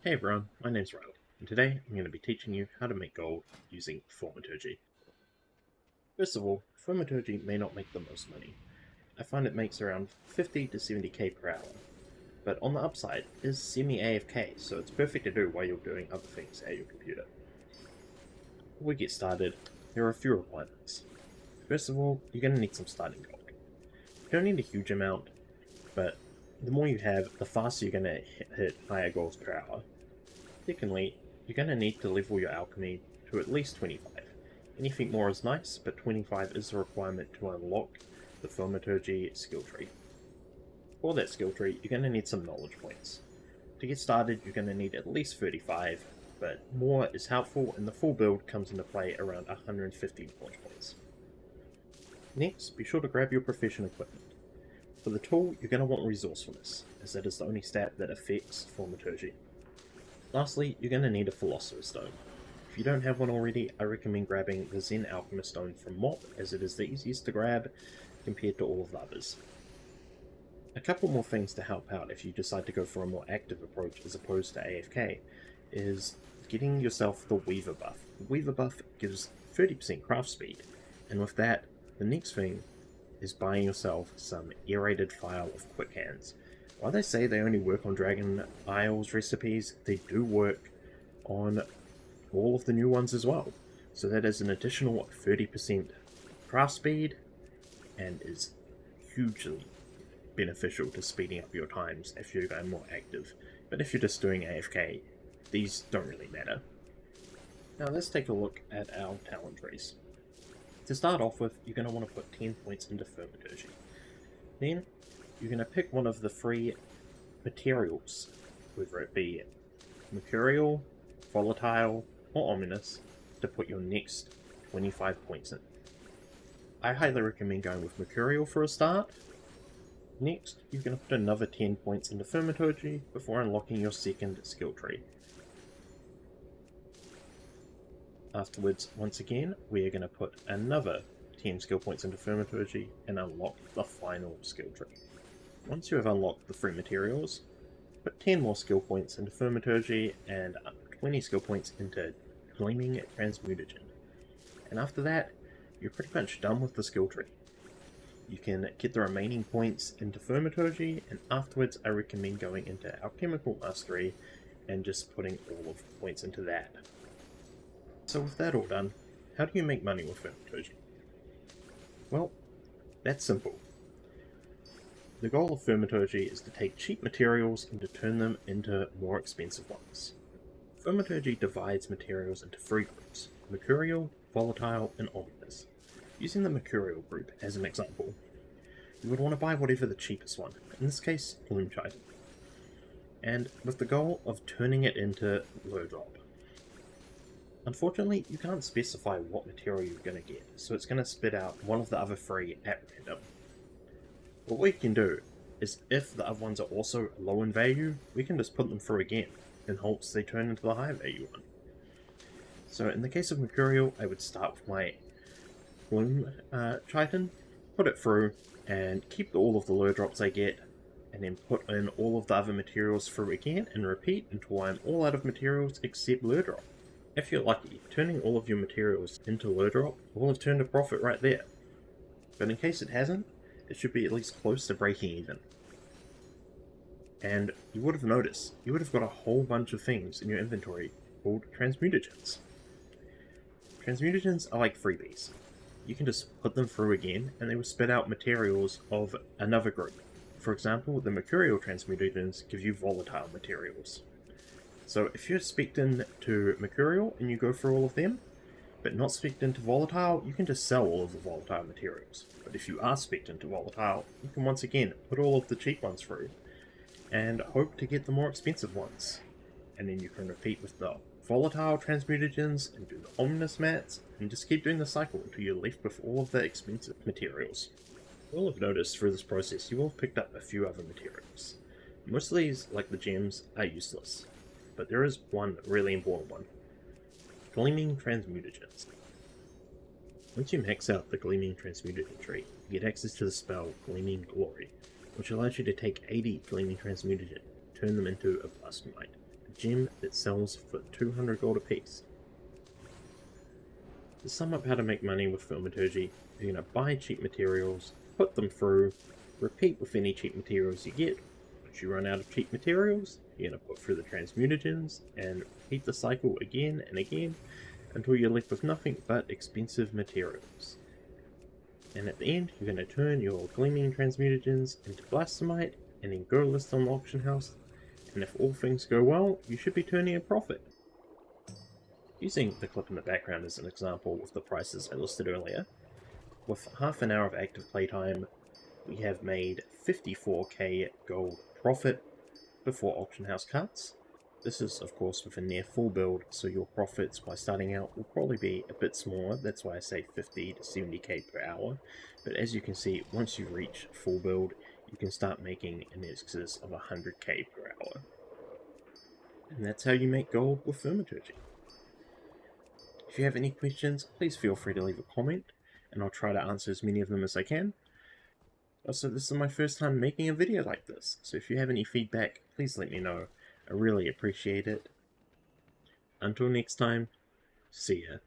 Hey everyone, my name's Riley, and today I'm going to be teaching you how to make gold using Thaumaturgy. First of all, Thaumaturgy may not make the most money. I find it makes around 50 to 70k per hour, but on the upside, it is semi-AFK, so it's perfect to do while you're doing other things at your computer. Before we get started, there are a few requirements. First of all, you're going to need some starting gold. You don't need a huge amount, but the more you have, the faster you're going to hit higher goals per hour. Secondly, you're going to need to level your alchemy to at least 25. Anything more is nice, but 25 is the requirement to unlock the Thaumaturgy skill tree. For that skill tree, you're going to need some knowledge points. To get started, you're going to need at least 35, but more is helpful, and the full build comes into play around 150 knowledge points. Next, be sure to grab your profession equipment. For the tool, you're going to want resourcefulness, as that is the only stat that affects Thaumaturgy. Lastly, you're going to need a Philosopher's Stone. If you don't have one already, I recommend grabbing the Zen Alchemist Stone from MOP, as it is the easiest to grab compared to all of the others. A couple more things to help out if you decide to go for a more active approach as opposed to AFK is getting yourself the Weaver buff. The Weaver buff gives 30% craft speed, and with that, the next thing is buying yourself some aerated file of quick hands. While they say they only work on Dragon Isles recipes, they do work on all of the new ones as well. So that is an additional 30% craft speed and is hugely beneficial to speeding up your times if you're going more active. But if you're just doing AFK, these don't really matter. Now let's take a look at our talent trees. To start off with, you're going to want to put 10 points into Thaumaturgy. Then, you're going to pick one of the 3 materials, whether it be mercurial, volatile, or ominous, to put your next 25 points in. I highly recommend going with mercurial for a start. Next, you're going to put another 10 points into Thaumaturgy before unlocking your second skill tree. Afterwards, once again, we are going to put another 10 skill points into Thaumaturgy and unlock the final skill tree. Once you have unlocked the 3 materials, put 10 more skill points into Thaumaturgy and 20 skill points into Gleaming Transmutagen. And after that, you're pretty much done with the skill tree. You can get the remaining points into Thaumaturgy, and afterwards I recommend going into Alchemical Mastery and just putting all of the points into that. So with that all done, how do you make money with Thaumaturgy? Well, that's simple. The goal of Thaumaturgy is to take cheap materials and to turn them into more expensive ones. Thaumaturgy divides materials into 3 groups: mercurial, volatile, and ominous. Using the mercurial group as an example, you would want to buy whatever the cheapest one, in this case, Gloom Chitin, and with the goal of turning it into low drop. Unfortunately, you can't specify what material you're going to get, so it's going to spit out one of the other 3 at random. What we can do is, if the other ones are also low in value, we can just put them through again, in hopes they turn into the high value one. So in the case of mercurial, I would start with my Gloom Chitin, put it through, and keep all of the low drops I get, and then put in all of the other materials through again, and repeat until I'm all out of materials except low drop. If you're lucky, turning all of your materials into low drop will have turned a profit right there. But in case it hasn't, it should be at least close to breaking even. And you would have noticed, you would have got a whole bunch of things in your inventory called transmutagens. Transmutagens are like freebies. You can just put them through again, and they will spit out materials of another group. For example, the mercurial transmutagens give you volatile materials. So if you're spec'd into mercurial and you go through all of them, but not spec'd into volatile, you can just sell all of the volatile materials. But if you are spec'd into volatile, you can once again put all of the cheap ones through, and hope to get the more expensive ones. And then you can repeat with the volatile transmutagens and do the ominous mats, and just keep doing the cycle until you're left with all of the expensive materials. You will have noticed through this process you will have picked up a few other materials. Most of these, like the gems, are useless, but there is one really important one: Gleaming Transmutagens. Once you max out the Gleaming Transmutagen tree, you get access to the spell Gleaming Glory, which allows you to take 80 Gleaming Transmutagen, turn them into a Blast Might, and gem that sells for 200 gold apiece. To sum up how to make money with Thaumaturgy, you're going to buy cheap materials, put them through, repeat with any cheap materials you get. Once you run out of cheap materials, you're going to put through the transmutations and repeat the cycle again and again until you're left with nothing but expensive materials. And at the end, you're going to turn your gleaming transmutagens into blastomite and then go list on the auction house, and if all things go well, you should be turning a profit. Using the clip in the background as an example with the prices I listed earlier, with half an hour of active playtime, we have made 54k gold profit before auction house cuts. This is of course with a near full build, so your profits by starting out will probably be a bit smaller, that's why I say 50 to 70k per hour, but as you can see, once you reach full build, you can start making in excess of 100k per hour. And that's how you make gold with Thaumaturgy. If you have any questions, please feel free to leave a comment, and I'll try to answer as many of them as I can. Also, this is my first time making a video like this, so if you have any feedback, please let me know. I really appreciate it. Until next time, see ya.